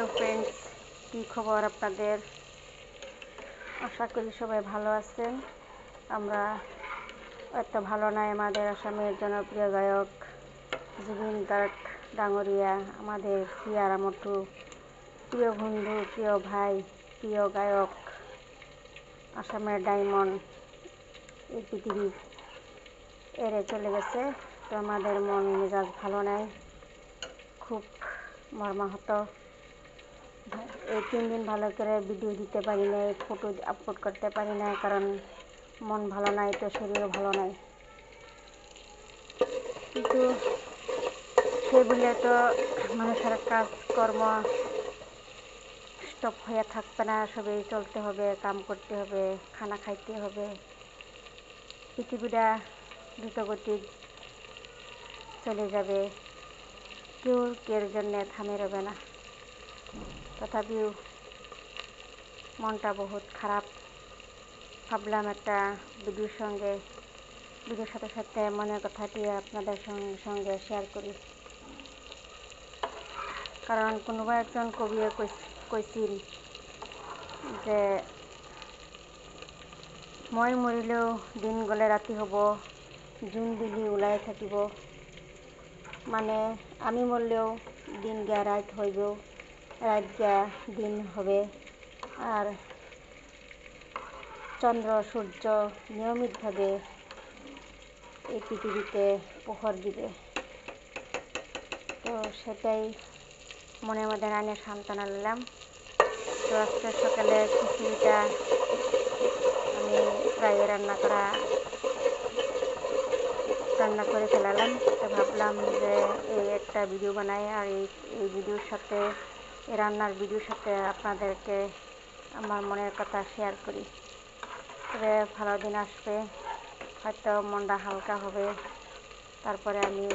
Hello friends, কী খবর আপনাদের? আশা করি সবাই ভালো আছেন। আমরা এত ভালো নাই। আমাদের আসামের জনপ্রিয় গায়ক জুবিন গার্গ ডাঙরিয়া, আমাদের সিয়ারা মটু, প্রিয় বন্ধু, প্রিয় ভাই, প্রিয় গায়ক, আসামের ডায়মন্ড এই পৃথিবী এড়ে চলে গেছে। তো আমাদের মন মেজাজ ভালো নাই, খুব মর্মাহত। এই 3 দিন ভালো করে ভিডিও দিতে পারি নাই, ফটো আপলোড করতে পারি না, কারণ মন ভালো নাই, তো শরীরও ভালো নাই। কিন্তু সেই বলে তো মানুষের কাজকর্ম স্টপ হয়ে থাকবে না, সবই চলতে হবে, কাম করতে হবে, খানা খাইতে হবে। পৃথিবীটা দ্রুতগতি চলে যাবে, কেউ কের জন্যে থামে রবে না। তথাপিও মনটা বহুত খারাপ। ভাবলাম একটা ভিডিওর সাথে সাথে মনের কথাটি আপনাদের সঙ্গে শেয়ার করি। কারণ কোনোবা একজন কবিয়ে কৈছিল যে মই মৰিলেও দিন গ'লে ৰাতি হ'ব, জোন দিলি ওলাই থাকিব। মানে আমি মরলেও দিন গিয়া রাত হইব, রাত গিয়া দিন হবে, আর চন্দ্র সূর্য নিয়মিতভাবে এই পৃথিবীতে প্রহর দিবে। তো সেটাই মনের মধ্যে আনে সান্ত্বনা নিলাম। তো আজকে সকালে খিচুড়িটা আমি প্রায় রান্না করে ফেলালাম। তো ভাবলাম যে এই একটা ভিডিও বানাই, আর এই ভিডিওর সাথে, এই রান্নার ভিডিওর সাথে আপনাদেরকে আমার মনের কথা শেয়ার করি। তবে ভালো দিন আসবে, হয়তো মনটা হালকা হবে, তারপরে আমি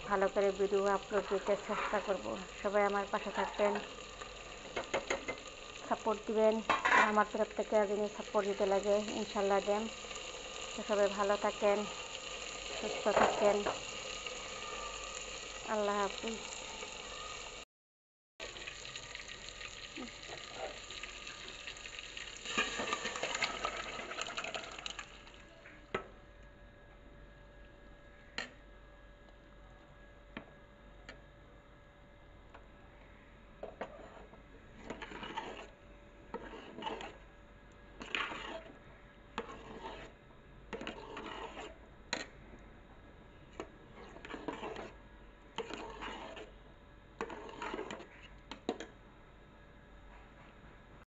ভালো করে ভিডিও আপলোড দিতে চেষ্টা করব। সবাই আমার পাশে থাকবেন, সাপোর্ট দিবেন। আমার তরফ থেকে যিনি সাপোর্ট দিতে লাগে ইনশাল্লাহ দেন। তো সবাই ভালো থাকেন, সুস্থ থাকেন। আল্লাহ হাফিজ।